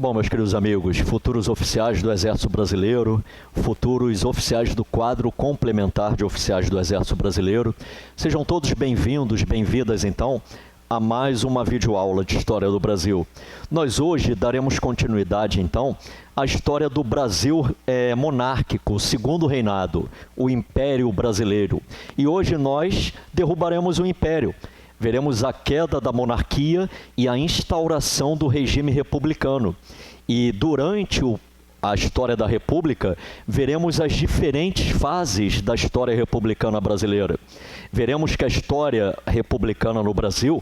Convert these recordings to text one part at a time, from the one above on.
Bom, meus queridos amigos, futuros oficiais do Exército Brasileiro, futuros oficiais do quadro complementar de oficiais do Exército Brasileiro, sejam todos bem-vindos, bem-vindas, então, a mais uma videoaula de História do Brasil. Nós hoje daremos continuidade, então, à história do Brasil monárquico, o segundo reinado, o Império Brasileiro. E hoje nós derrubaremos o Império. Veremos a queda da monarquia e a instauração do regime republicano. E durante a história da República, veremos as diferentes fases da história republicana brasileira. Veremos que a história republicana no Brasil,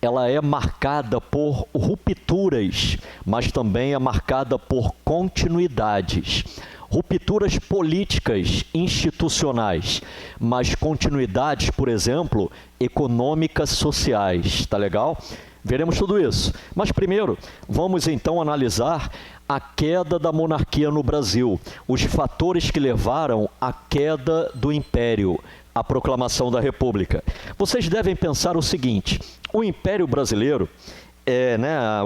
ela é marcada por rupturas, mas também é marcada por continuidades. Rupturas políticas, institucionais, mas continuidades, por exemplo, econômicas, sociais, tá legal? Veremos tudo isso. Mas primeiro, vamos então analisar a queda da monarquia no Brasil, os fatores que levaram à queda do Império, à proclamação da República. Vocês devem pensar o seguinte: o Império Brasileiro,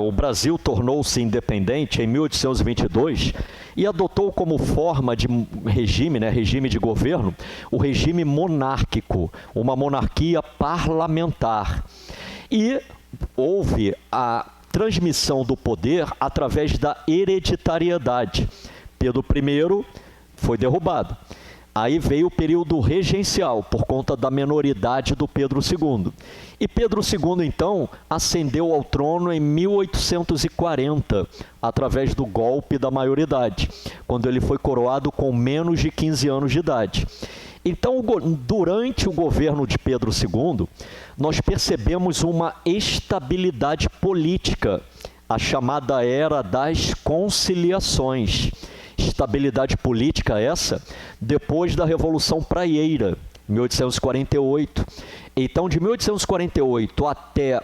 o Brasil tornou-se independente em 1822 e adotou como forma de regime, regime de governo, o regime monárquico, uma monarquia parlamentar. E houve a transmissão do poder através da hereditariedade. Pedro I foi derrubado. Aí veio o período regencial, por conta da menoridade do Pedro II. E Pedro II, então, ascendeu ao trono em 1840, através do golpe da maioridade, quando ele foi coroado com menos de 15 anos de idade. Então, durante o governo de Pedro II, nós percebemos uma estabilidade política, a chamada Era das Conciliações. Estabilidade política essa depois da Revolução Praieira, 1848. Então, de 1848 até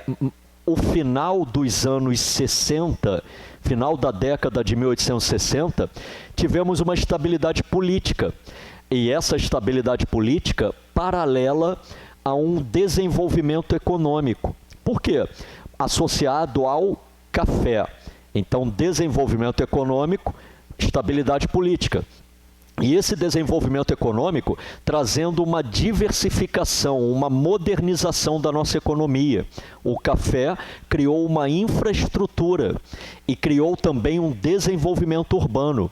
o final dos anos 60, final da década de 1860, tivemos uma estabilidade política. E essa estabilidade política paralela a um desenvolvimento econômico. Por quê? Associado ao café. Então, desenvolvimento econômico, estabilidade política. E esse desenvolvimento econômico trazendo uma diversificação, uma modernização da nossa economia. O café criou uma infraestrutura e criou também um desenvolvimento urbano.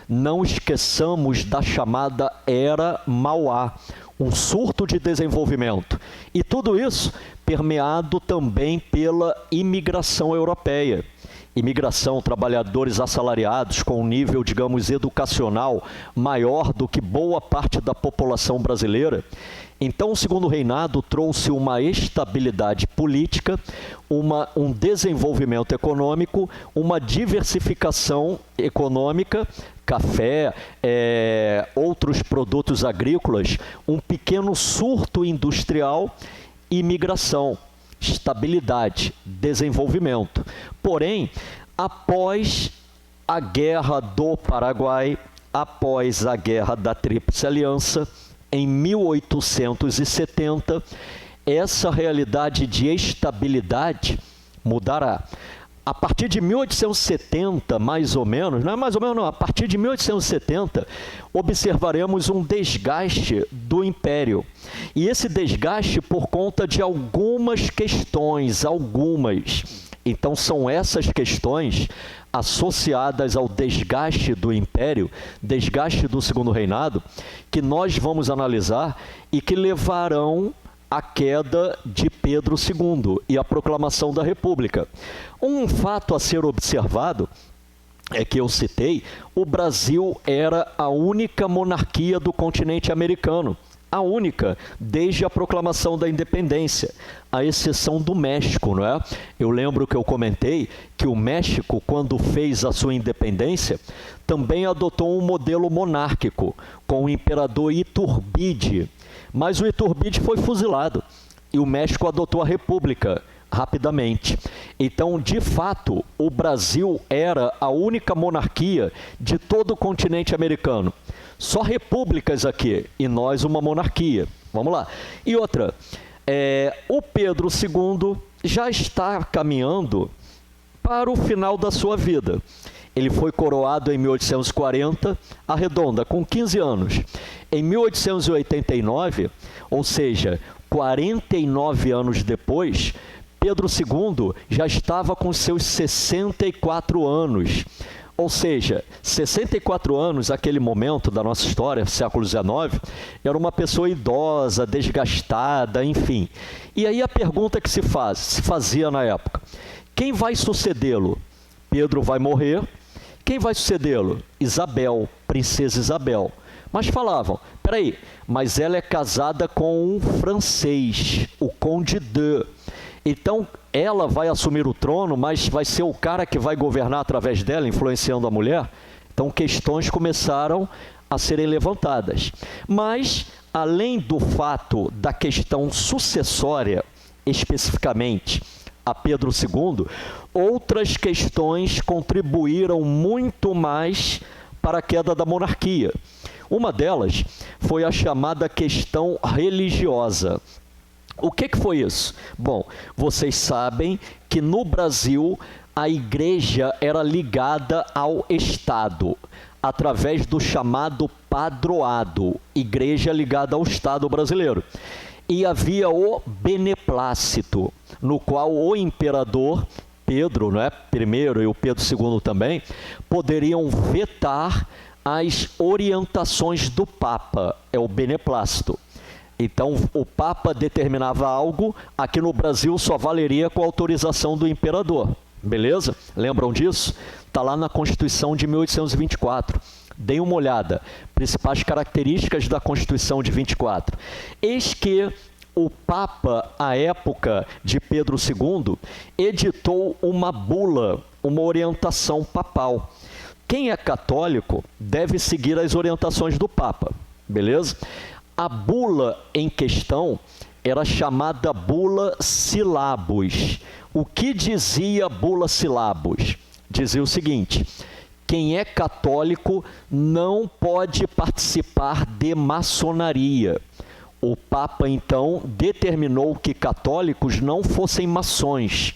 Não esqueçamos da chamada Era Mauá, um surto de desenvolvimento. E tudo isso permeado também pela imigração europeia. Imigração, trabalhadores assalariados com um nível, digamos, educacional maior do que boa parte da população brasileira. Então, o segundo reinado trouxe uma estabilidade política, um desenvolvimento econômico, uma diversificação econômica, café, outros produtos agrícolas, um pequeno surto industrial e migração. Estabilidade, desenvolvimento. Porém, após a Guerra do Paraguai, após a Guerra da Tríplice Aliança, em 1870, essa realidade de estabilidade mudará. A partir de 1870, mais ou menos, a partir de 1870, observaremos um desgaste do Império. E esse desgaste por conta de algumas questões, Então, são essas questões associadas ao desgaste do Império, desgaste do Segundo Reinado, que nós vamos analisar e que levarão a queda de Pedro II e a proclamação da República. Um fato a ser observado é que eu citei, o Brasil era a única monarquia do continente americano, a única, desde a proclamação da independência, à exceção do México, não é? Eu lembro que eu comentei que o México, quando fez a sua independência, também adotou um modelo monárquico, com o imperador Iturbide. Mas o Iturbide foi fuzilado e o México adotou a República rapidamente. Então, de fato, o Brasil era a única monarquia de todo o continente americano. Só repúblicas aqui e nós uma monarquia. Vamos lá. E outra, o Pedro II já está caminhando para o final da sua vida. Ele foi coroado em 1840, arredonda, com 15 anos. Em 1889, ou seja, 49 anos depois, Pedro II já estava com seus 64 anos. Ou seja, 64 anos, aquele momento da nossa história, século XIX, era uma pessoa idosa, desgastada, enfim. E aí a pergunta que se fazia na época: quem vai sucedê-lo? Pedro vai morrer. Quem vai sucedê-lo? Isabel, princesa Isabel. Mas falavam, peraí, mas ela é casada com um francês, o Conde de. Então, ela vai assumir o trono, mas vai ser o cara que vai governar através dela, influenciando a mulher? Então, questões começaram a serem levantadas. Mas, além do fato da questão sucessória, especificamente a Pedro II, outras questões contribuíram muito mais para a queda da monarquia. Uma delas foi a chamada questão religiosa. O que foi isso? Bom, vocês sabem que no Brasil a igreja era ligada ao Estado, através do chamado padroado, igreja ligada ao Estado brasileiro. E havia o beneplácito, no qual o imperador Pedro, primeiro, e o Pedro II também, poderiam vetar as orientações do Papa, é o beneplácito. Então, o Papa determinava algo, aqui no Brasil só valeria com a autorização do imperador. Beleza? Lembram disso? Está lá na Constituição de 1824. Deem uma olhada. Principais características da Constituição de 24. Eis que o Papa, à época de Pedro II, editou uma bula, uma orientação papal. Quem é católico deve seguir as orientações do Papa. Beleza? A bula em questão era chamada Bula Syllabus. O que dizia Bula Syllabus? Dizia o seguinte: quem é católico não pode participar de maçonaria. O Papa, então, determinou que católicos não fossem maçons.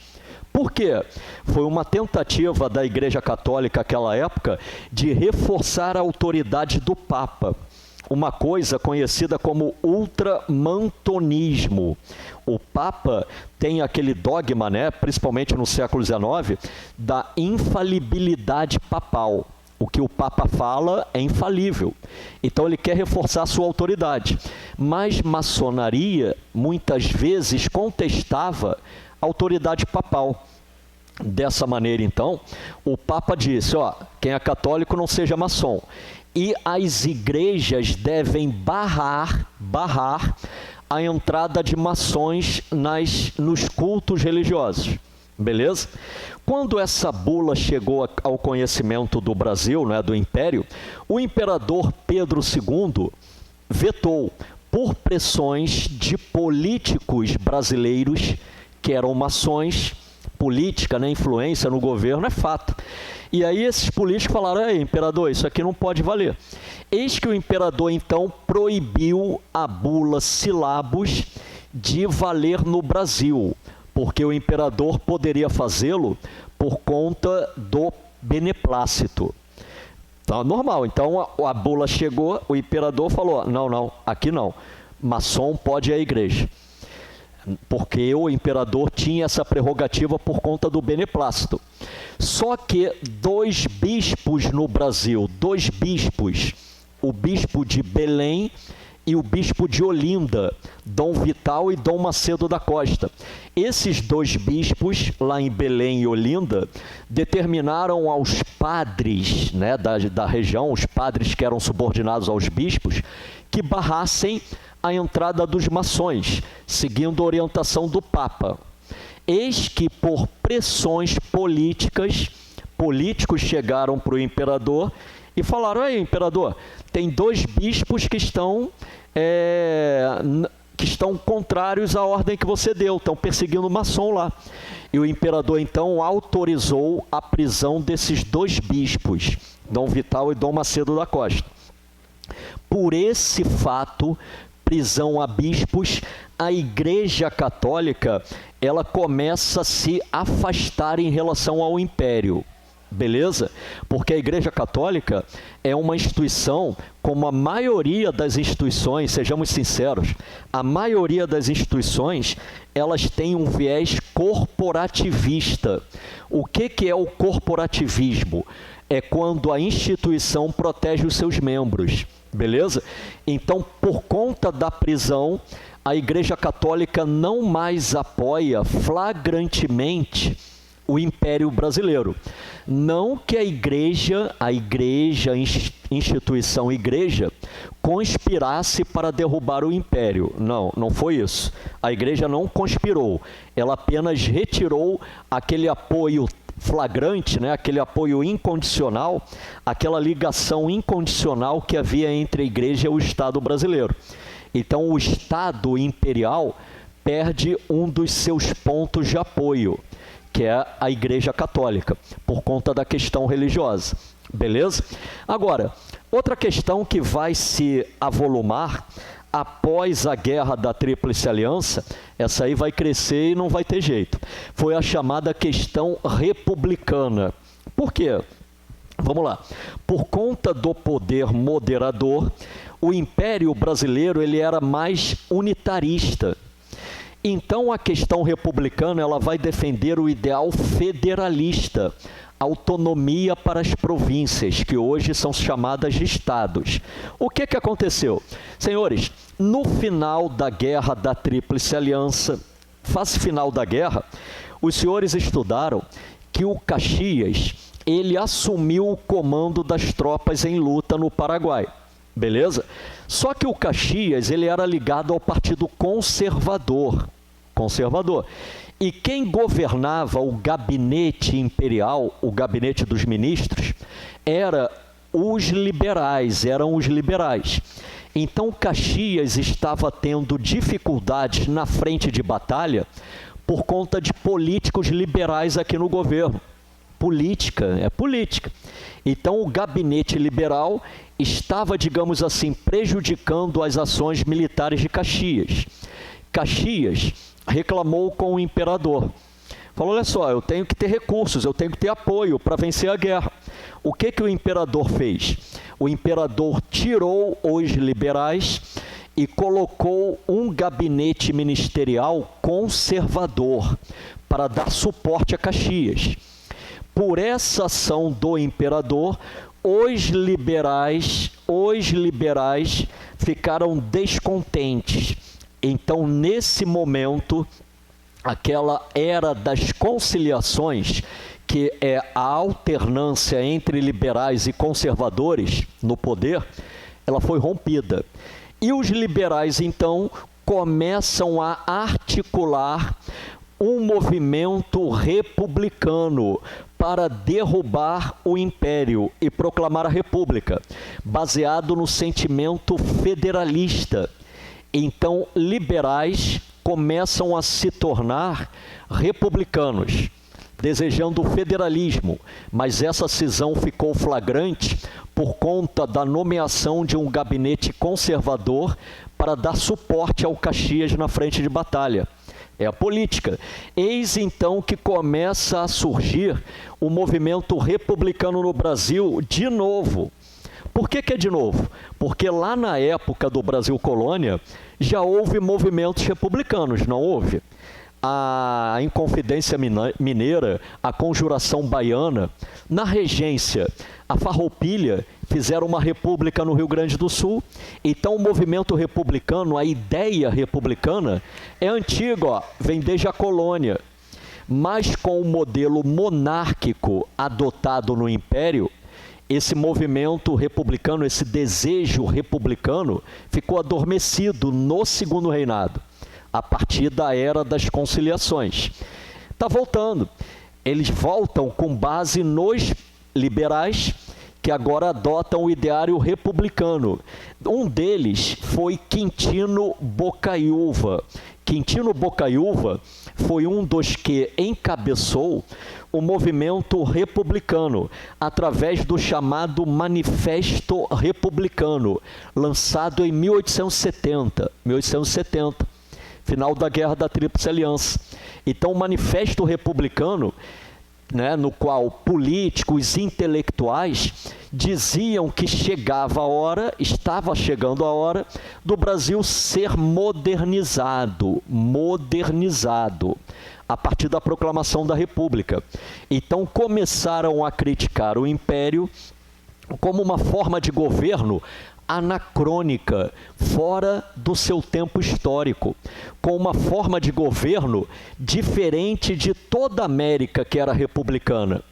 Por quê? Foi uma tentativa da Igreja Católica naquela época de reforçar a autoridade do Papa. Uma coisa conhecida como ultramontanismo. O Papa tem aquele dogma, principalmente no século XIX, da infalibilidade papal. O que o Papa fala é infalível. Então ele quer reforçar a sua autoridade. Mas maçonaria, muitas vezes, contestava a autoridade papal. Dessa maneira, então, o Papa disse, quem é católico não seja maçom. E as igrejas devem barrar a entrada de maçons nos cultos religiosos. Beleza? Quando essa bula chegou ao conhecimento do Brasil, do Império, o imperador Pedro II vetou, por pressões de políticos brasileiros que eram maçons. Política, influência no governo é fato. E aí esses políticos falaram, imperador, isso aqui não pode valer. Eis que o imperador, então, proibiu a bula Syllabus de valer no Brasil, porque o imperador poderia fazê-lo por conta do beneplácito. Então, normal. Então, a bula chegou, o imperador falou, não, aqui não. Maçom pode ir à igreja. Porque o imperador tinha essa prerrogativa por conta do beneplácito. Só que 2 bispos no Brasil, 2 bispos, o bispo de Belém e o bispo de Olinda, Dom Vital e Dom Macedo da Costa. Esses 2 bispos, lá em Belém e Olinda, determinaram aos padres da região, os padres que eram subordinados aos bispos, que barrassem a entrada dos maçons, seguindo a orientação do Papa. Eis que, por pressões políticos chegaram para o imperador e falaram, imperador, tem 2 bispos que estão contrários à ordem que você deu, estão perseguindo o maçom lá. E o imperador, então, autorizou a prisão desses 2 bispos, Dom Vital e Dom Macedo da Costa. Por esse fato, prisão a bispos, a Igreja Católica ela começa a se afastar em relação ao Império. Beleza? Porque a Igreja Católica é uma instituição, como a maioria das instituições, sejamos sinceros, a maioria das instituições, elas têm um viés corporativista. O que é o corporativismo? É quando a instituição protege os seus membros, beleza? Então, por conta da prisão, a Igreja Católica não mais apoia flagrantemente o Império Brasileiro. Não que a instituição igreja, conspirasse para derrubar o Império. Não, não foi isso. A igreja não conspirou. Ela apenas retirou aquele apoio flagrante, né, aquele apoio incondicional, aquela ligação incondicional que havia entre a igreja e o Estado brasileiro. Então, o Estado imperial perde um dos seus pontos de apoio, que é a Igreja Católica, por conta da questão religiosa, beleza? Agora, outra questão que vai se avolumar após a Guerra da Tríplice Aliança, essa aí vai crescer e não vai ter jeito, foi a chamada questão republicana. Por quê? Vamos lá. Por conta do poder moderador, o Império Brasileiro ele era mais unitarista. Então, a questão republicana ela vai defender o ideal federalista, autonomia para as províncias, que hoje são chamadas de estados. O que aconteceu? Senhores, no final da Guerra da Tríplice Aliança, fase final da guerra, os senhores estudaram que o Caxias, ele assumiu o comando das tropas em luta no Paraguai. Beleza? Só que o Caxias, ele era ligado ao Partido Conservador. E quem governava o gabinete imperial, o gabinete dos ministros, eram os liberais. Então, Caxias estava tendo dificuldades na frente de batalha por conta de políticos liberais aqui no governo. Política. Então, o gabinete liberal estava, digamos assim, prejudicando as ações militares de Caxias. Caxias reclamou com o imperador. Falou, olha só, eu tenho que ter recursos, eu tenho que ter apoio para vencer a guerra. O que o imperador fez? O imperador tirou os liberais e colocou um gabinete ministerial conservador para dar suporte a Caxias. Por essa ação do imperador, os liberais ficaram descontentes. Então, nesse momento, aquela era das conciliações, que é a alternância entre liberais e conservadores no poder, ela foi rompida. E os liberais, então, começam a articular um movimento republicano para derrubar o império e proclamar a república, baseado no sentimento federalista. Então, liberais começam a se tornar republicanos, desejando o federalismo, mas essa cisão ficou flagrante por conta da nomeação de um gabinete conservador para dar suporte ao Caxias na frente de batalha. É a política. Eis então que começa a surgir o movimento republicano no Brasil de novo. Por que é de novo? Porque lá na época do Brasil Colônia, já houve movimentos republicanos, não houve? A Inconfidência Mineira, a Conjuração Baiana, na Regência, a Farroupilha, fizeram uma república no Rio Grande do Sul. Então o movimento republicano, a ideia republicana, é antiga, vem desde a colônia. Mas com o modelo monárquico adotado no Império, esse movimento republicano, esse desejo republicano, ficou adormecido no Segundo Reinado, a partir da Era das Conciliações. Está voltando. Eles voltam com base nos liberais, que agora adotam o ideário republicano. Um deles foi Quintino Bocaiúva. Quintino Bocaiúva foi um dos que encabeçou o movimento republicano, através do chamado Manifesto Republicano, lançado em 1870, final da Guerra da Tríplice Aliança. Então, o Manifesto Republicano no qual políticos, intelectuais diziam que chegava a hora, estava chegando a hora, do Brasil ser modernizado, a partir da proclamação da República. Então começaram a criticar o Império como uma forma de governo anacrônica, fora do seu tempo histórico, com uma forma de governo diferente de toda a América que era republicana.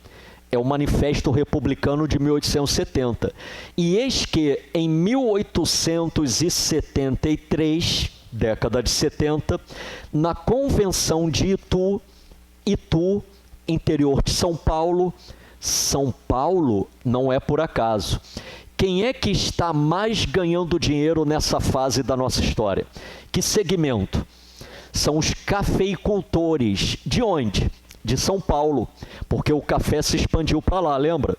É o Manifesto Republicano de 1870. E eis que, em 1873, década de 70, na Convenção de Itu, interior de São Paulo não é por acaso. Quem é que está mais ganhando dinheiro nessa fase da nossa história? Que segmento? São os cafeicultores. De onde? De São Paulo, porque o café se expandiu para lá, lembra?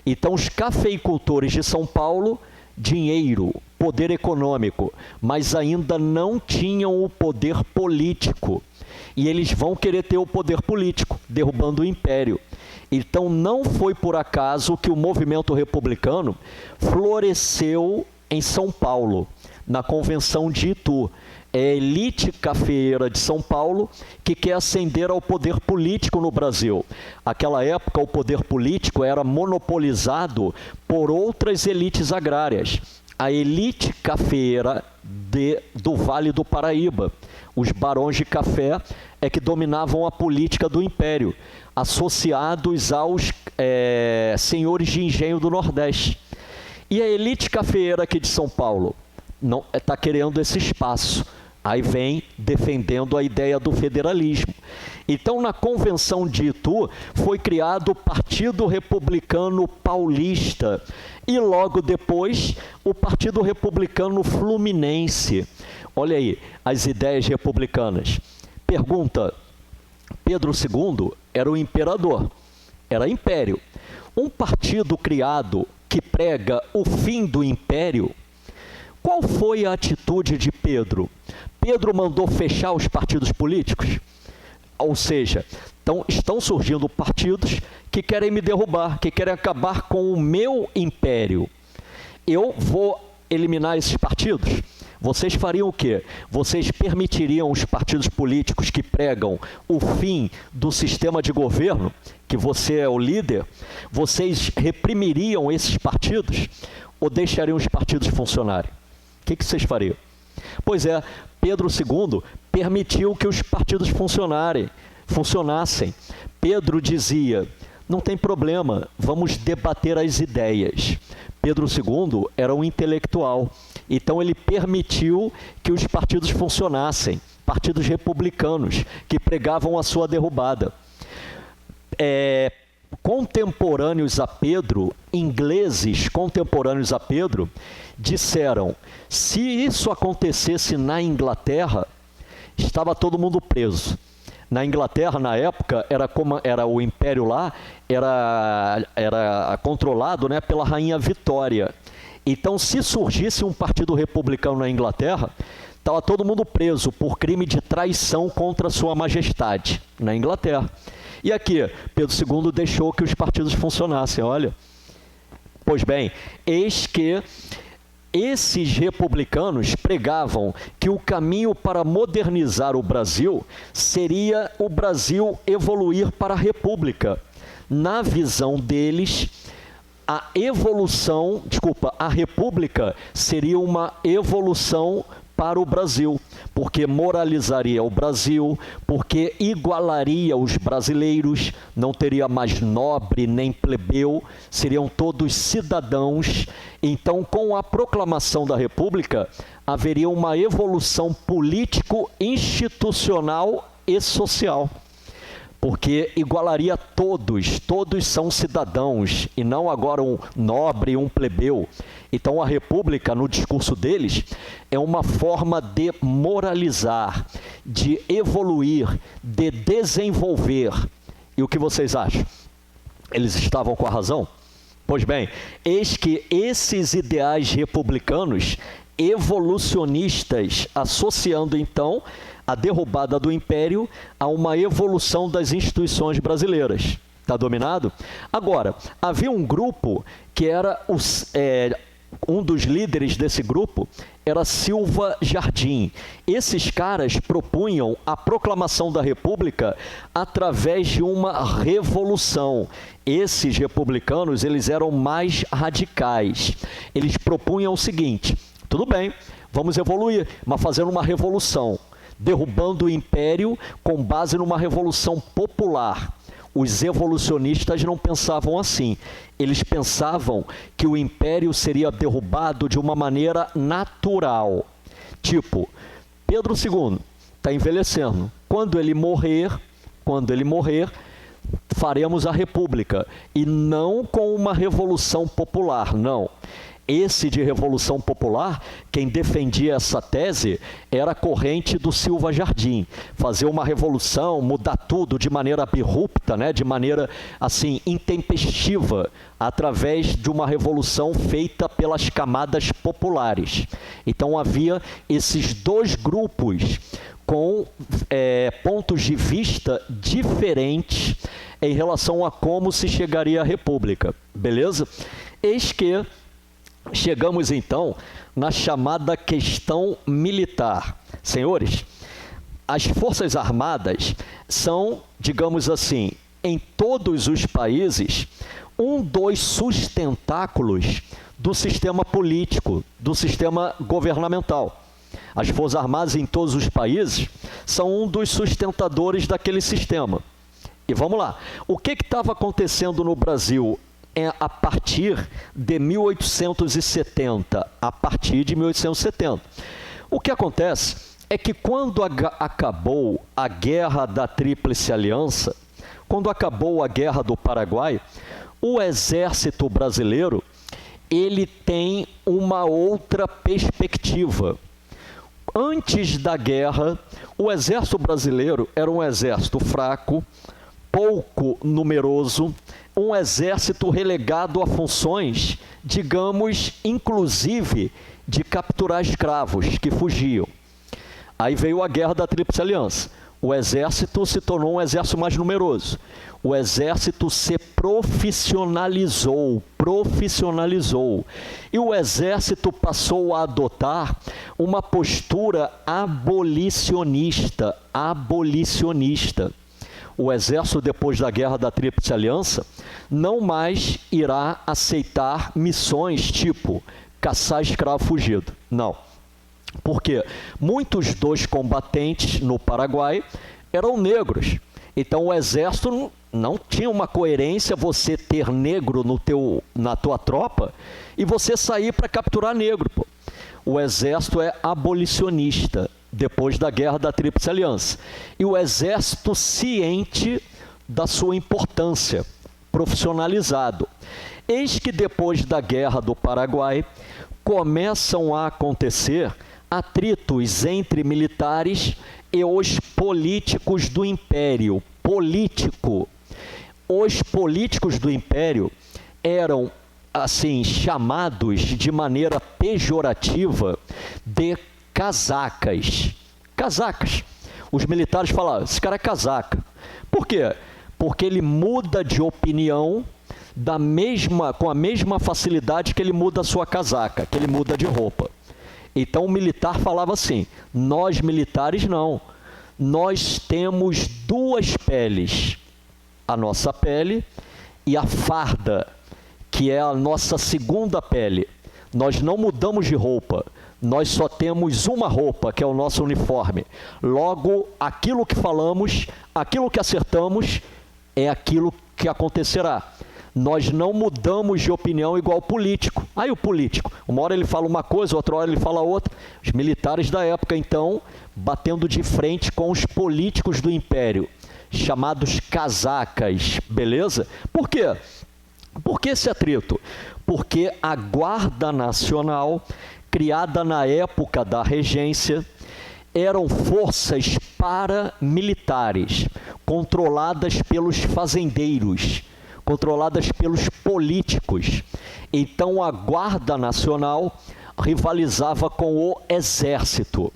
Então, os cafeicultores de São Paulo, dinheiro, poder econômico, mas ainda não tinham o poder político. E eles vão querer ter o poder político, derrubando o Império. Então, não foi por acaso que o movimento republicano floresceu em São Paulo, na Convenção de Itu. É a elite cafeeira de São Paulo que quer ascender ao poder político no Brasil. Naquela época, o poder político era monopolizado por outras elites agrárias. A elite cafeeira do Vale do Paraíba, os barões de café, é que dominavam a política do Império, associados aos senhores de engenho do Nordeste. E a elite cafeeira aqui de São Paulo não está querendo esse espaço. Aí vem defendendo a ideia do federalismo. Então, na Convenção de Itu, foi criado o Partido Republicano Paulista e, logo depois, o Partido Republicano Fluminense. Olha aí, as ideias republicanas. Pergunta: Pedro II era o imperador, era império. Um partido criado que prega o fim do império. Qual foi a atitude de Pedro? Pedro mandou fechar os partidos políticos? Ou seja, estão surgindo partidos que querem me derrubar, que querem acabar com o meu império. Eu vou eliminar esses partidos? Vocês fariam o quê? Vocês permitiriam os partidos políticos que pregam o fim do sistema de governo, que você é o líder? Vocês reprimiriam esses partidos ou deixariam os partidos funcionarem? O que vocês fariam? Pois é, Pedro II permitiu que os partidos funcionassem. Pedro dizia: não tem problema, vamos debater as ideias. Pedro II era um intelectual, então ele permitiu que os partidos funcionassem, partidos republicanos, que pregavam a sua derrubada. Contemporâneos a Pedro, ingleses contemporâneos a Pedro, disseram: se isso acontecesse na Inglaterra, estava todo mundo preso. Na Inglaterra, na época, era o império lá, era controlado, pela rainha Vitória. Então, se surgisse um partido republicano na Inglaterra, estava todo mundo preso por crime de traição contra sua majestade, na Inglaterra. E aqui, Pedro II deixou que os partidos funcionassem, olha. Pois bem, eis que esses republicanos pregavam que o caminho para modernizar o Brasil seria o Brasil evoluir para a República. Na visão deles, a República seria uma evolução para o Brasil, porque moralizaria o Brasil, porque igualaria os brasileiros, não teria mais nobre nem plebeu, seriam todos cidadãos. Então, com a proclamação da República, haveria uma evolução político-institucional e social, porque igualaria todos são cidadãos, e não agora um nobre e um plebeu. Então, a República, no discurso deles, é uma forma de moralizar, de evoluir, de desenvolver. E o que vocês acham? Eles estavam com a razão? Pois bem, eis que esses ideais republicanos, evolucionistas, associando então a derrubada do Império a uma evolução das instituições brasileiras. Está dominado? Agora, havia um grupo que era um dos líderes desse grupo era Silva Jardim. Esses caras propunham a proclamação da República através de uma revolução. Esses republicanos, eles eram mais radicais. Eles propunham o seguinte: tudo bem, vamos evoluir, mas fazendo uma revolução, derrubando o império com base numa revolução popular. Os evolucionistas não pensavam assim. Eles pensavam que o império seria derrubado de uma maneira natural. Tipo, Pedro II está envelhecendo. Quando ele morrer, faremos a república. E não com uma revolução popular, não. Esse de revolução popular, quem defendia essa tese era a corrente do Silva Jardim. Fazer uma revolução, mudar tudo de maneira abrupta, né? De maneira assim intempestiva, através de uma revolução feita pelas camadas populares. Então havia esses dois grupos com pontos de vista diferentes em relação a como se chegaria à república. Beleza? Eis que chegamos, então, na chamada questão militar. Senhores, as Forças Armadas são, digamos assim, em todos os países, um dos sustentáculos do sistema político, do sistema governamental. As Forças Armadas em todos os países são um dos sustentadores daquele sistema. E vamos lá, o que estava acontecendo no Brasil a partir de 1870, O que acontece é que quando acabou a Guerra da Tríplice Aliança, quando acabou a Guerra do Paraguai, o exército brasileiro, ele tem uma outra perspectiva. Antes da guerra, o exército brasileiro era um exército fraco, pouco numeroso, um exército relegado a funções, digamos, inclusive de capturar escravos que fugiam. Aí veio a Guerra da Tríplice Aliança. O exército se tornou um exército mais numeroso. O exército se profissionalizou. E o exército passou a adotar uma postura abolicionista. O exército, depois da Guerra da Tríplice Aliança, não mais irá aceitar missões tipo caçar escravo fugido. Não. Porque muitos dos combatentes no Paraguai eram negros. Então o exército não tinha uma coerência você ter negro na tua tropa e você sair para capturar negro. Pô. O exército é abolicionista depois da Guerra da Tríplice Aliança. E o exército ciente da sua importância, profissionalizado. Eis que depois da Guerra do Paraguai, começam a acontecer atritos entre militares e os políticos do Império. Os políticos do Império eram, assim, chamados de maneira pejorativa de casacas. Os militares falavam, esse cara é casaca. Por quê? Porque ele muda de opinião com a mesma facilidade que ele muda a sua casaca, que ele muda de roupa. Então o militar falava assim, nós militares não, nós temos duas peles, a nossa pele e a farda, que é a nossa segunda pele. Nós não mudamos de roupa, nós só temos uma roupa, que é o nosso uniforme. Logo, aquilo que falamos, aquilo que acertamos, é aquilo que acontecerá. Nós não mudamos de opinião igual o político. Aí o político, uma hora ele fala uma coisa, outra hora ele fala outra. Os militares da época, então, batendo de frente com os políticos do Império, chamados casacas, beleza? Por quê? Por que esse atrito? Porque a Guarda Nacional, criada na época da regência, eram forças paramilitares, controladas pelos fazendeiros, controladas pelos políticos. Então a Guarda Nacional rivalizava com o Exército.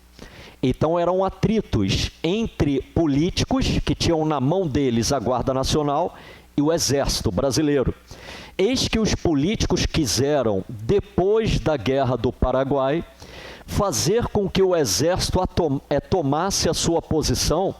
Então eram atritos entre políticos, que tinham na mão deles a Guarda Nacional, e o Exército Brasileiro. Eis que os políticos quiseram, depois da Guerra do Paraguai, fazer com que o Exército tomasse a sua posição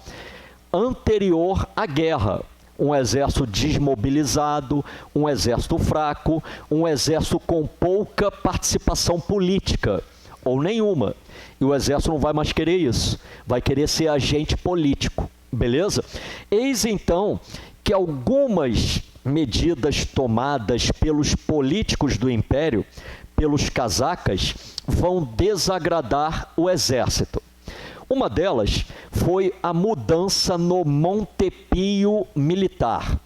anterior à guerra. Um exército desmobilizado, um exército fraco, um exército com pouca participação política, ou nenhuma. E o exército não vai mais querer isso, vai querer ser agente político, beleza? Eis então que algumas medidas tomadas pelos políticos do Império, pelos casacas, vão desagradar o exército. Uma delas foi a mudança no Montepio militar.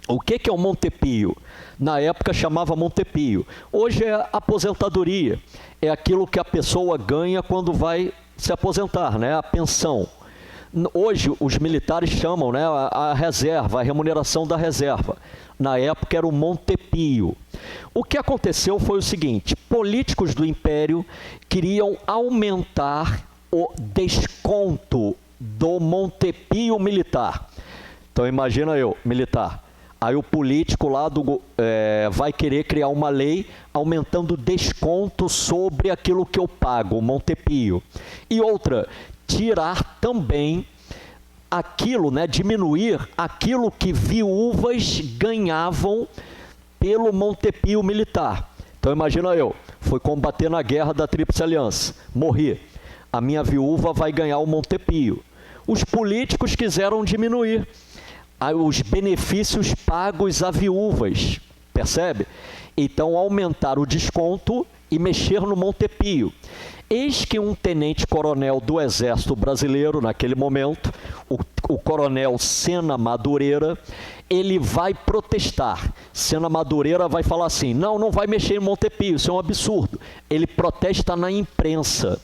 O que é o Montepio? Na época chamava Montepio. Hoje é aposentadoria. É aquilo que a pessoa ganha quando vai se aposentar, né? A pensão. Hoje os militares chamam, né, a reserva, a remuneração da reserva. Na época era o Montepio. O que aconteceu foi o seguinte: políticos do Império queriam aumentar o desconto do Montepio militar. Então imagina eu, militar, aí o político lá vai querer criar uma lei aumentando o desconto sobre aquilo que eu pago, o Montepio. E outra, tirar também aquilo, né, diminuir aquilo que viúvas ganhavam pelo Montepio militar. Então imagina eu, fui combater na guerra da Tríplice Aliança, morri. A minha viúva vai ganhar o Montepio. Os políticos quiseram diminuir os benefícios pagos a viúvas, percebe? Então aumentaram o desconto e mexer no Montepio. Eis que um tenente-coronel do Exército Brasileiro, naquele momento, o coronel Sena Madureira, ele vai protestar. Sena Madureira vai falar assim: não vai mexer em Montepio, isso é um absurdo. Ele protesta na imprensa.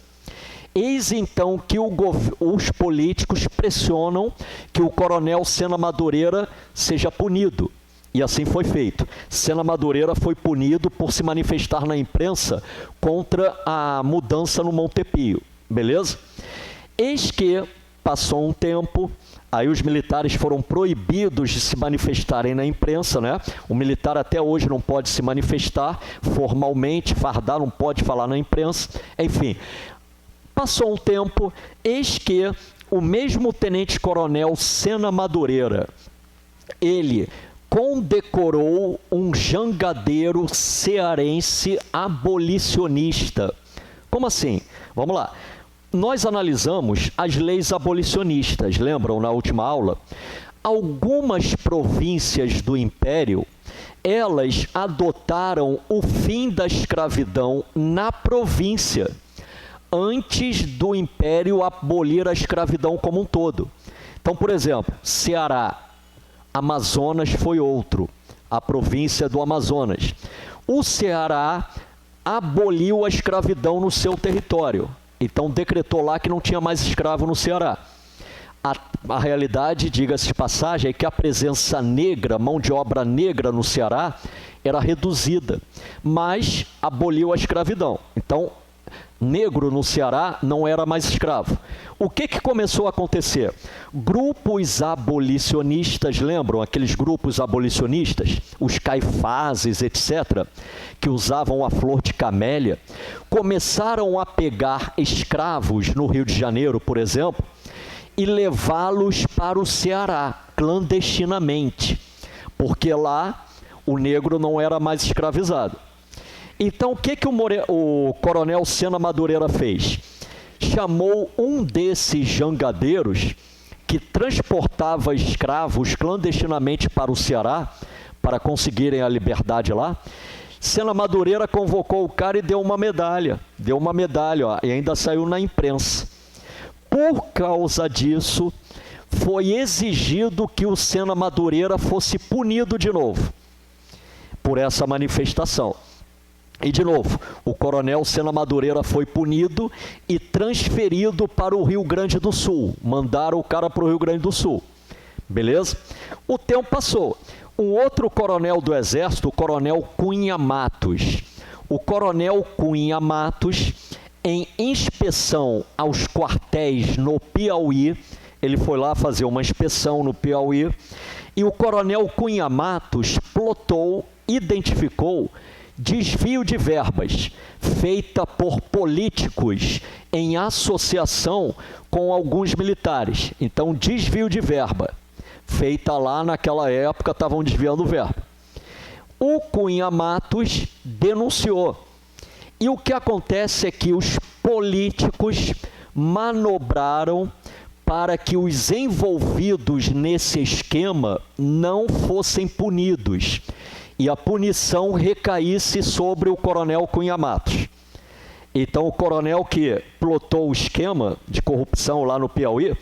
Eis então que os políticos pressionam que o coronel Sena Madureira seja punido. E assim foi feito. Sena Madureira foi punido por se manifestar na imprensa contra a mudança no Montepio. Beleza? Eis que passou um tempo, aí os militares foram proibidos de se manifestarem na imprensa, né? O militar até hoje não pode se manifestar formalmente, fardar, não pode falar na imprensa, enfim. Passou um tempo, eis que o mesmo tenente-coronel Sena Madureira, ele condecorou um jangadeiro cearense abolicionista. Como assim? Vamos lá. Nós analisamos as leis abolicionistas, lembram na última aula? Algumas províncias do Império, elas adotaram o fim da escravidão na província, antes do Império abolir a escravidão como um todo. Então, por exemplo, Ceará, Amazonas foi outro, a província do Amazonas. O Ceará aboliu a escravidão no seu território, então decretou lá que não tinha mais escravo no Ceará. A realidade, diga-se de passagem, é que a presença negra, mão de obra negra no Ceará, era reduzida, mas aboliu a escravidão. Então, negro no Ceará não era mais escravo. O que começou a acontecer? Grupos abolicionistas, lembram aqueles grupos abolicionistas, os caifazes, etc., que usavam a flor de camélia, começaram a pegar escravos no Rio de Janeiro, por exemplo, e levá-los para o Ceará, clandestinamente, porque lá o negro não era mais escravizado. Então, o que o coronel Sena Madureira fez? Chamou um desses jangadeiros que transportava escravos clandestinamente para o Ceará, para conseguirem a liberdade lá. Sena Madureira convocou o cara e deu uma medalha, ó, e ainda saiu na imprensa. Por causa disso, foi exigido que o Sena Madureira fosse punido de novo, por essa manifestação. E, de novo, o coronel Sena Madureira foi punido e transferido para o Rio Grande do Sul. Mandaram o cara para o Rio Grande do Sul. Beleza? O tempo passou. Um outro coronel do Exército, o coronel Cunha Matos. O coronel Cunha Matos, em inspeção aos quartéis no Piauí, ele foi lá fazer uma inspeção no Piauí e o coronel Cunha Matos plotou, identificou desvio de verbas feita por políticos em associação com alguns militares. Então, desvio de verba feita lá naquela época, estavam desviando verba. O Cunha Matos denunciou. E o que acontece é que os políticos manobraram para que os envolvidos nesse esquema não fossem punidos e a punição recaísse sobre o coronel Cunha Matos. Então, o coronel que plotou o esquema de corrupção lá no Piauí,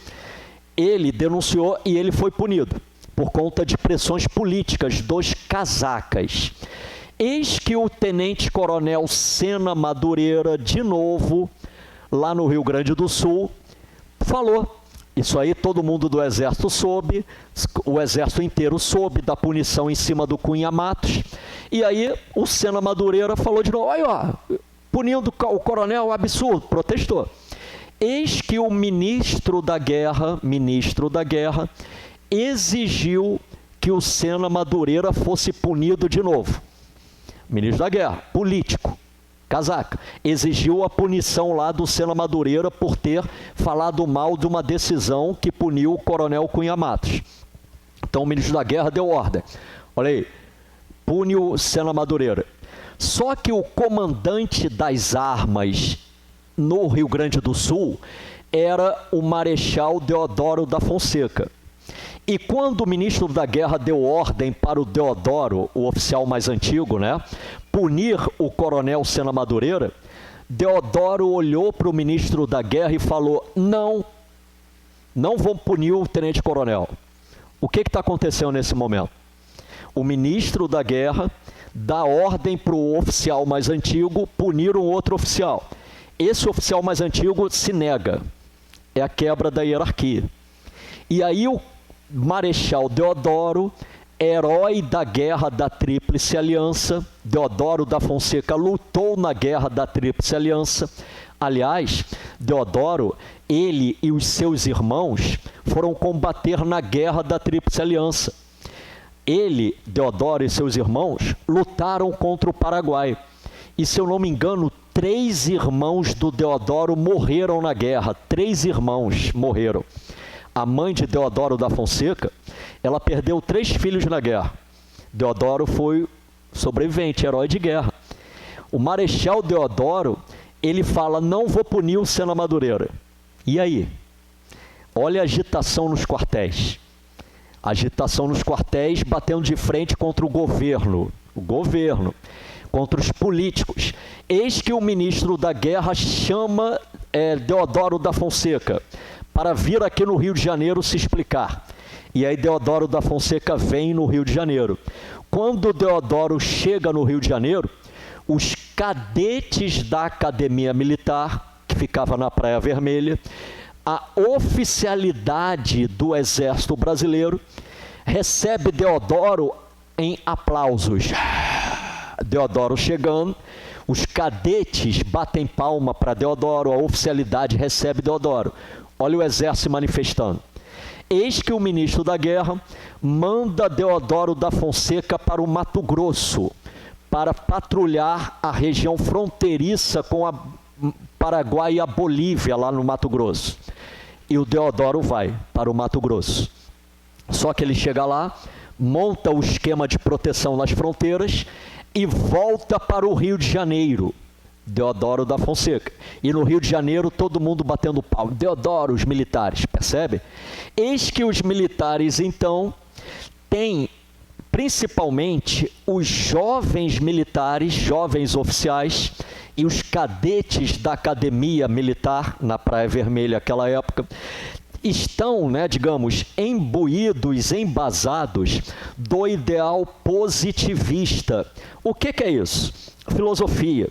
ele denunciou e ele foi punido por conta de pressões políticas dos casacas. Eis que o tenente-coronel Sena Madureira, de novo, lá no Rio Grande do Sul, falou. Isso aí todo mundo do Exército soube, o Exército inteiro soube da punição em cima do Cunha Matos. E aí o Sena Madureira falou de novo, aí ó, punindo o coronel, absurdo, protestou. Eis que o ministro da guerra, exigiu que o Sena Madureira fosse punido de novo. Ministro da guerra, político, casaca, exigiu a punição lá do Sena Madureira por ter falado mal de uma decisão que puniu o coronel Cunha Matos. Então o ministro da guerra deu ordem. Olha aí, pune o Sena Madureira. Só que o comandante das armas no Rio Grande do Sul era o Marechal Deodoro da Fonseca. E quando o ministro da guerra deu ordem para o Deodoro, o oficial mais antigo, né, punir o coronel Sena Madureira, Deodoro olhou para o ministro da guerra e falou, não vão punir o tenente-coronel. O que está acontecendo nesse momento? O ministro da guerra dá ordem para o oficial mais antigo punir um outro oficial. Esse oficial mais antigo se nega. É a quebra da hierarquia. E aí o Marechal Deodoro, herói da guerra da Tríplice Aliança, Deodoro da Fonseca lutou na guerra da Tríplice Aliança. Aliás, Deodoro, ele e os seus irmãos foram combater na guerra da Tríplice Aliança. Ele, Deodoro e seus irmãos lutaram contra o Paraguai. E, se eu não me engano, 3 irmãos do Deodoro morreram na guerra. 3 irmãos morreram. A mãe de Deodoro da Fonseca, ela perdeu 3 filhos na guerra. Deodoro foi sobrevivente, herói de guerra. O Marechal Deodoro, ele fala, não vou punir o Sena Madureira. E aí? Olha a agitação nos quartéis. Agitação nos quartéis, batendo de frente contra o governo, contra os políticos. Eis que o ministro da guerra chama Deodoro da Fonseca para vir aqui no Rio de Janeiro se explicar. E aí Deodoro da Fonseca vem no Rio de Janeiro. Quando Deodoro chega no Rio de Janeiro, os cadetes da Academia Militar, que ficava na Praia Vermelha, a oficialidade do Exército Brasileiro, recebe Deodoro em aplausos. Deodoro chegando, os cadetes batem palma para Deodoro, a oficialidade recebe Deodoro. Olha o exército se manifestando. Eis que o ministro da guerra manda Deodoro da Fonseca para o Mato Grosso, para patrulhar a região fronteiriça com a Paraguai e a Bolívia, lá no Mato Grosso. E o Deodoro vai para o Mato Grosso. Só que ele chega lá, monta o esquema de proteção nas fronteiras e volta para o Rio de Janeiro. Deodoro da Fonseca. E no Rio de Janeiro, todo mundo batendo pau. Deodoro, os militares, percebe? Eis que os militares, então, têm principalmente os jovens militares, jovens oficiais, e os cadetes da Academia Militar, na Praia Vermelha, naquela época, estão, digamos, imbuídos, embasados do ideal positivista. O que é isso? Filosofia.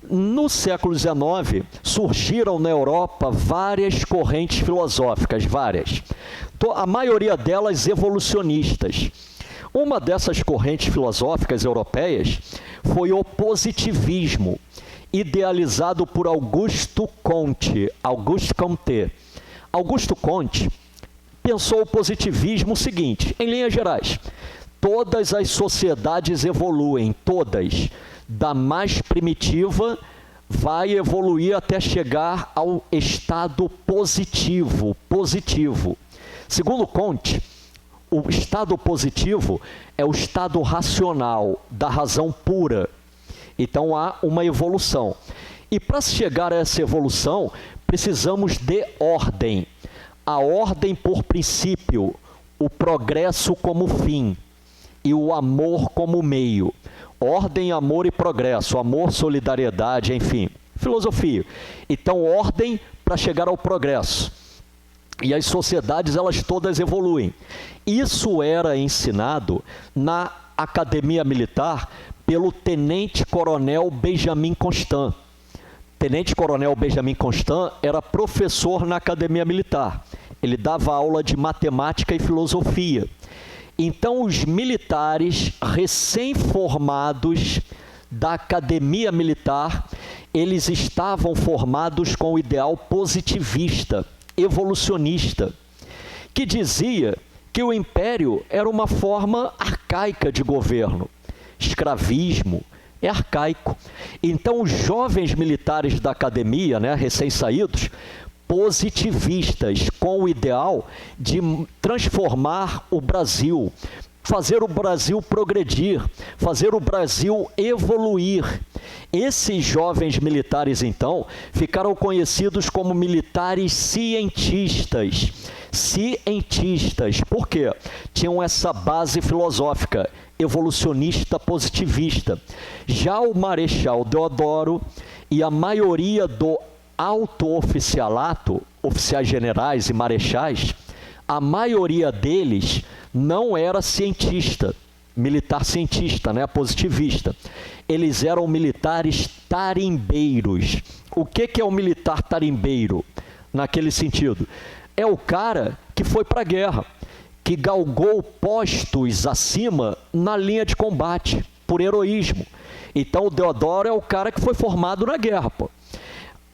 No século XIX, surgiram na Europa várias correntes filosóficas, várias. A maioria delas evolucionistas. Uma dessas correntes filosóficas europeias foi o positivismo, idealizado por Auguste Comte. Auguste Comte, pensou o positivismo o seguinte, em linhas gerais: todas as sociedades evoluem, todas, da mais primitiva vai evoluir até chegar ao estado positivo. Segundo Comte, o estado positivo é o estado racional, da razão pura. Então há uma evolução. E para chegar a essa evolução, precisamos de ordem. A ordem por princípio, o progresso como fim e o amor como meio. Ordem, amor e progresso, amor, solidariedade, enfim, filosofia. Então, ordem para chegar ao progresso. E as sociedades, elas todas evoluem. Isso era ensinado na Academia Militar pelo Tenente-Coronel Benjamin Constant. Tenente-Coronel Benjamin Constant era professor na Academia Militar. Ele dava aula de matemática e filosofia. Então, os militares recém-formados da Academia Militar, eles estavam formados com o ideal positivista, evolucionista, que dizia que o império era uma forma arcaica de governo. Escravismo é arcaico. Então, os jovens militares da academia, recém-saídos, positivistas, com o ideal de transformar o Brasil, fazer o Brasil progredir, fazer o Brasil evoluir. Esses jovens militares, então, ficaram conhecidos como militares cientistas. Cientistas, por quê? Tinham essa base filosófica, evolucionista positivista. Já o Marechal Deodoro e a maioria do alto oficialato, oficiais generais e marechais, a maioria deles não era cientista, militar cientista, positivista. Eles eram militares tarimbeiros. O que é um militar tarimbeiro, naquele sentido? É o cara que foi para a guerra, que galgou postos acima na linha de combate, por heroísmo. Então, o Deodoro é o cara que foi formado na guerra, pô.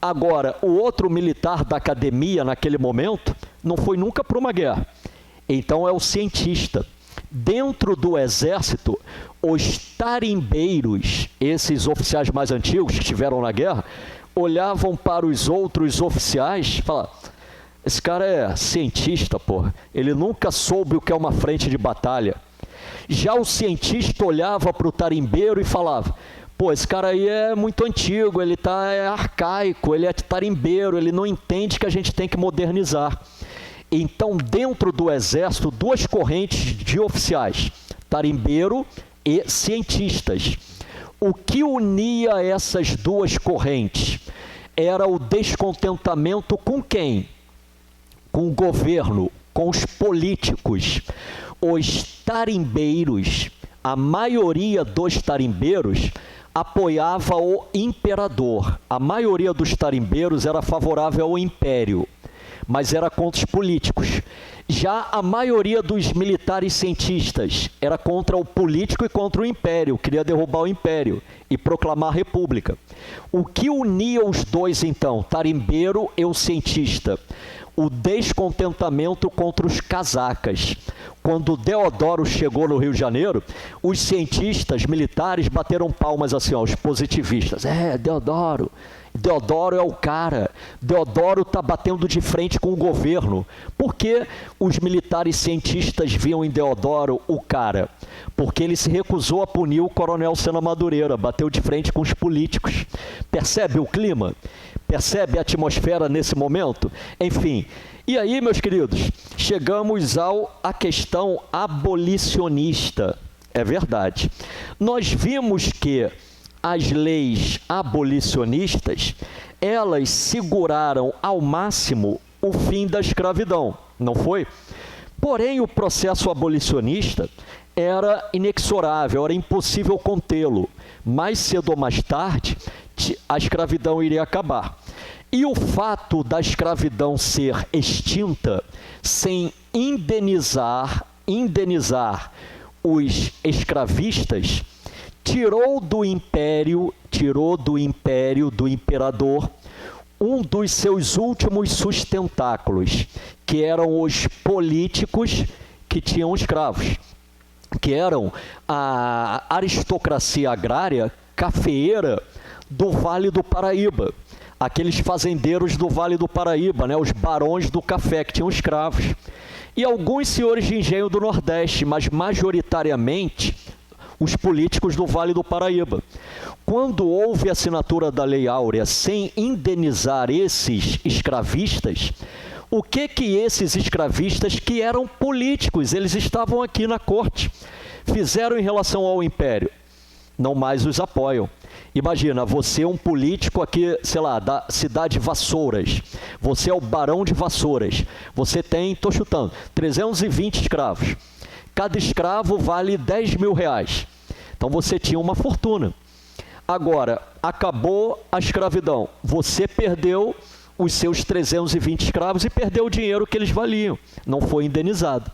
Agora, o outro militar da academia, naquele momento, não foi nunca para uma guerra. Então, é o cientista. Dentro do exército, os tarimbeiros, esses oficiais mais antigos que estiveram na guerra, olhavam para os outros oficiais e falavam: esse cara é cientista, porra. Ele nunca soube o que é uma frente de batalha. Já o cientista olhava para o tarimbeiro e falava: pô, esse cara aí é muito antigo, ele é arcaico, ele é tarimbeiro, ele não entende que a gente tem que modernizar. Então, dentro do exército, duas correntes de oficiais, tarimbeiro e cientistas. O que unia essas duas correntes era o descontentamento com quem? Com o governo, com os políticos. Os tarimbeiros, a maioria dos tarimbeiros apoiava o imperador. A maioria dos tarimbeiros era favorável ao império, mas era contra os políticos. Já a maioria dos militares cientistas era contra o político e contra o império, queria derrubar o império e proclamar a república. O que unia os dois, então, tarimbeiro e o cientista? O descontentamento contra os casacas. Quando Deodoro chegou no Rio de Janeiro, os cientistas militares bateram palmas assim, os positivistas. Deodoro é o cara. Deodoro está batendo de frente com o governo. Por que os militares cientistas viam em Deodoro o cara? Porque ele se recusou a punir o coronel Sena Madureira, bateu de frente com os políticos. Percebe o clima? Percebe a atmosfera nesse momento? Enfim, e aí, meus queridos, chegamos à questão abolicionista. É verdade. Nós vimos que as leis abolicionistas, elas seguraram ao máximo o fim da escravidão, não foi? Porém, o processo abolicionista era inexorável, era impossível contê-lo. Mais cedo ou mais tarde, a escravidão iria acabar. E o fato da escravidão ser extinta, sem indenizar os escravistas, tirou do império, do imperador, um dos seus últimos sustentáculos, que eram os políticos que tinham escravos, que eram a aristocracia agrária cafeeira do Vale do Paraíba, aqueles fazendeiros do Vale do Paraíba, né, os barões do café que tinham escravos, e alguns senhores de engenho do Nordeste, mas majoritariamente os políticos do Vale do Paraíba. Quando houve a assinatura da Lei Áurea sem indenizar esses escravistas, o que esses escravistas, que eram políticos, eles estavam aqui na corte, fizeram em relação ao Império? Não mais os apoiam. Imagina, você é um político aqui, sei lá, da cidade de Vassouras, você é o barão de Vassouras, você tem, estou chutando, 320 escravos, cada escravo vale 10 mil reais, então você tinha uma fortuna. Agora, acabou a escravidão, você perdeu os seus 320 escravos e perdeu o dinheiro que eles valiam, não foi indenizado.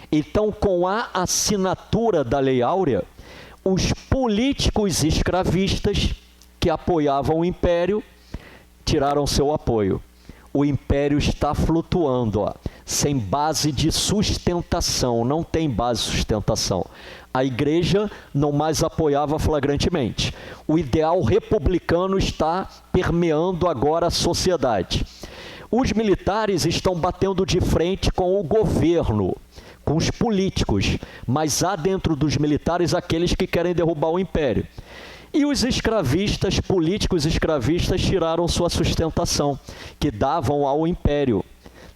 Então, com a assinatura da Lei Áurea, os políticos escravistas que apoiavam o Império tiraram seu apoio. O Império está flutuando, ó, sem base de sustentação, não tem base de sustentação. A Igreja não mais apoiava flagrantemente. O ideal republicano está permeando agora a sociedade. Os militares estão batendo de frente com o governo, com os políticos, mas há dentro dos militares aqueles que querem derrubar o Império. E os escravistas, políticos escravistas, tiraram sua sustentação, que davam ao Império.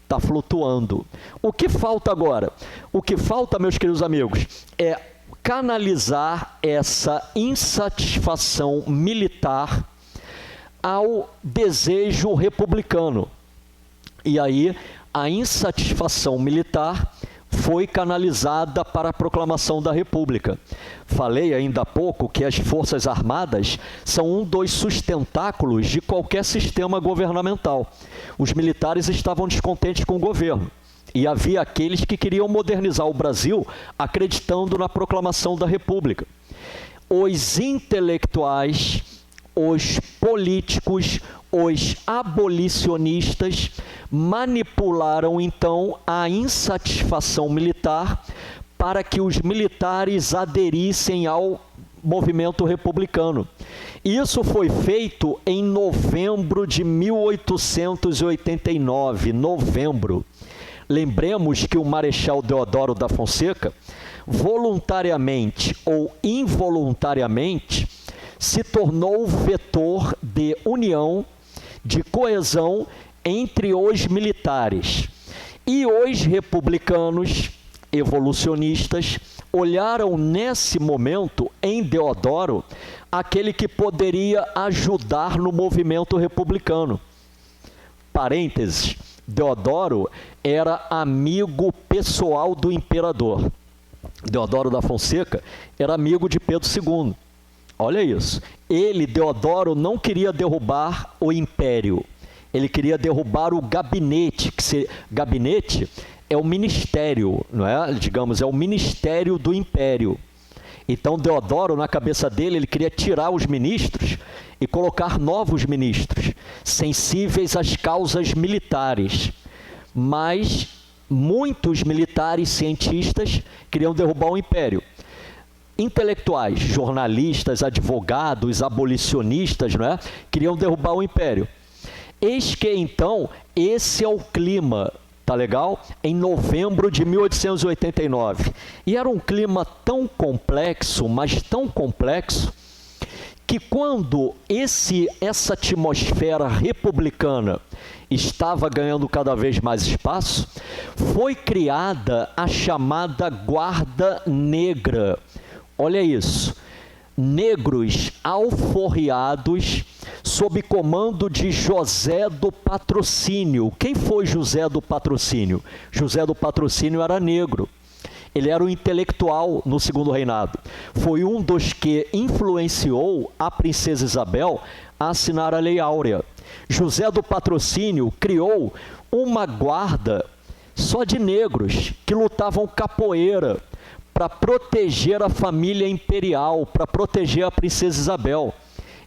Está flutuando. O que falta agora? O que falta, meus queridos amigos, é canalizar essa insatisfação militar ao desejo republicano. E aí, a insatisfação militar foi canalizada para a proclamação da República. Falei ainda há pouco que as Forças Armadas são um dos sustentáculos de qualquer sistema governamental. Os militares estavam descontentes com o governo. E havia aqueles que queriam modernizar o Brasil acreditando na proclamação da República. Os intelectuais, os políticos, os abolicionistas manipularam então a insatisfação militar para que os militares aderissem ao movimento republicano. Isso foi feito em novembro de 1889, novembro. Lembremos que o Marechal Deodoro da Fonseca, voluntariamente ou involuntariamente, se tornou vetor de união, de coesão entre os militares. E os republicanos evolucionistas olharam nesse momento em Deodoro aquele que poderia ajudar no movimento republicano. Parênteses, Deodoro era amigo pessoal do imperador. Deodoro da Fonseca era amigo de Pedro II. Olha isso. Ele, Deodoro, não queria derrubar o império. Ele queria derrubar o gabinete. Gabinete é o ministério, não é? Digamos, é o ministério do império. Então, Deodoro, na cabeça dele, ele queria tirar os ministros e colocar novos ministros, sensíveis às causas militares. Mas muitos militares cientistas queriam derrubar o império. Intelectuais, jornalistas, advogados, abolicionistas, não é? Queriam derrubar o império. Eis que, então, esse é o clima, tá legal? Em novembro de 1889. E era um clima tão complexo, mas tão complexo, que quando essa atmosfera republicana estava ganhando cada vez mais espaço, foi criada a chamada Guarda Negra. Olha isso, negros alforriados sob comando de José do Patrocínio. Quem foi José do Patrocínio? José do Patrocínio era negro. Ele era um intelectual no Segundo Reinado. Foi um dos que influenciou a princesa Isabel a assinar a Lei Áurea. José do Patrocínio criou uma guarda só de negros que lutavam capoeira para proteger a família imperial, para proteger a princesa Isabel.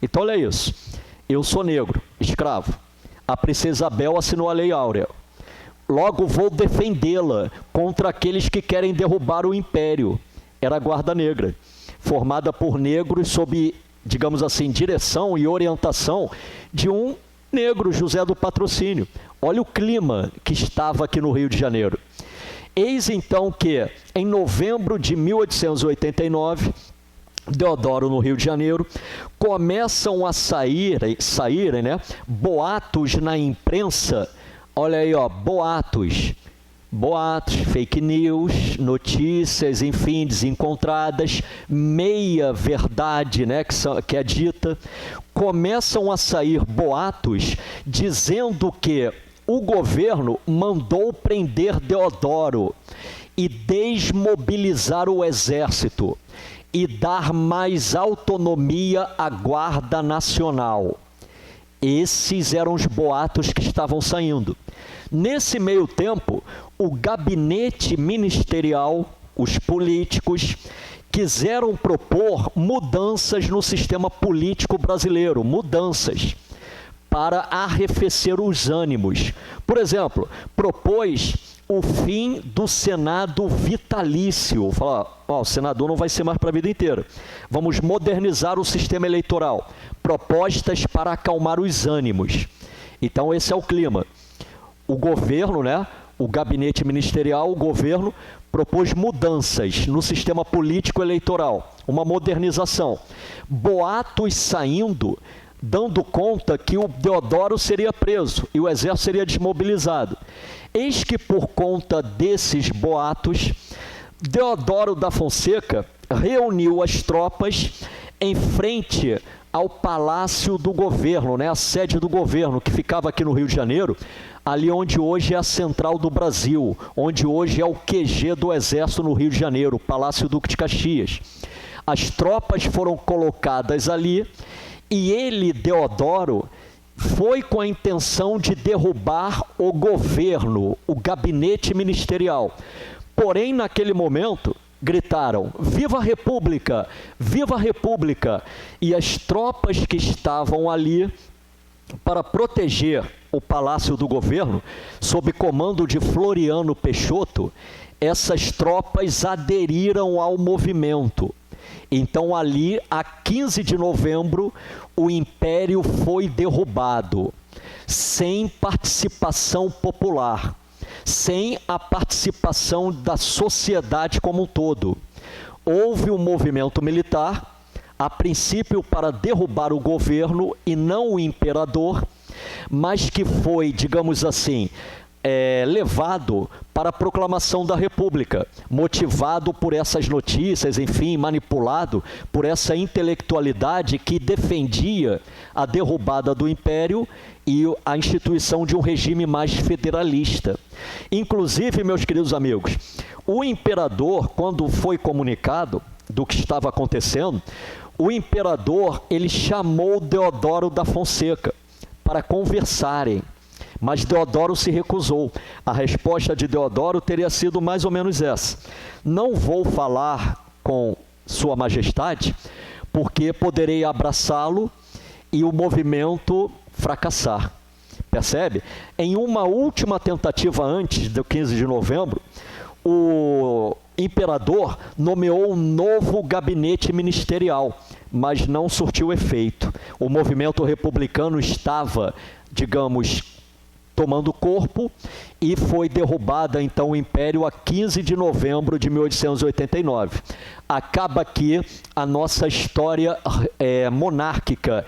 Então, olha isso. Eu sou negro, escravo. a princesa Isabel assinou a Lei Áurea. Logo vou defendê-la contra aqueles que querem derrubar o império. Era a Guarda Negra, formada por negros sob, digamos assim, direção e orientação de um negro, José do Patrocínio. Olha o clima que estava aqui no Rio de Janeiro. Eis então que, em novembro de 1889, Deodoro, no Rio de Janeiro, começam a saírem, né, boatos na imprensa. Olha aí, ó, boatos, fake news, notícias, enfim, desencontradas, meia verdade, né, que é dita. Começam a sair boatos dizendo que o governo mandou prender Deodoro e desmobilizar o exército e dar mais autonomia à Guarda Nacional. Esses eram os boatos que estavam saindo. Nesse meio tempo, o gabinete ministerial, os políticos, quiseram propor mudanças no sistema político brasileiro, mudanças para arrefecer os ânimos. Por exemplo, propôs o fim do Senado vitalício. Falar, ó, o senador não vai ser mais para a vida inteira. Vamos modernizar o sistema eleitoral. Propostas para acalmar os ânimos. Então esse é o clima. O governo, né, o gabinete ministerial, o governo propôs mudanças no sistema político eleitoral, uma modernização. Boatos saindo, dando conta que o Deodoro seria preso e o exército seria desmobilizado. Eis que, por conta desses boatos, Deodoro da Fonseca reuniu as tropas em frente ao Palácio do Governo, né, a sede do governo, que ficava aqui no Rio de Janeiro, ali onde hoje é a Central do Brasil, onde hoje é o QG do Exército no Rio de Janeiro, o Palácio Duque de Caxias. As tropas foram colocadas ali e ele, Deodoro, foi com a intenção de derrubar o governo, o gabinete ministerial. Porém, naquele momento, gritaram, viva a República, viva a República! E as tropas que estavam ali para proteger o Palácio do Governo, sob comando de Floriano Peixoto, essas tropas aderiram ao movimento. Então, ali, a 15 de novembro, o Império foi derrubado, sem participação popular, sem a participação da sociedade como um todo. Houve um movimento militar, a princípio para derrubar o governo e não o imperador, mas que foi, digamos assim, levado para a proclamação da República, motivado por essas notícias, enfim, manipulado por essa intelectualidade que defendia a derrubada do Império e a instituição de um regime mais federalista. Inclusive, meus queridos amigos, o imperador, quando foi comunicado do que estava acontecendo, o imperador, ele chamou Deodoro da Fonseca para conversarem. Mas Deodoro se recusou. A resposta de Deodoro teria sido mais ou menos essa: não vou falar com Sua Majestade, porque poderei abraçá-lo e o movimento fracassar. Percebe? Em uma última tentativa antes do 15 de novembro, o imperador nomeou um novo gabinete ministerial, mas não surtiu efeito. O movimento republicano estava, digamos, tomando corpo e foi derrubada então o Império a 15 de novembro de 1889. Acaba aqui a nossa história monárquica.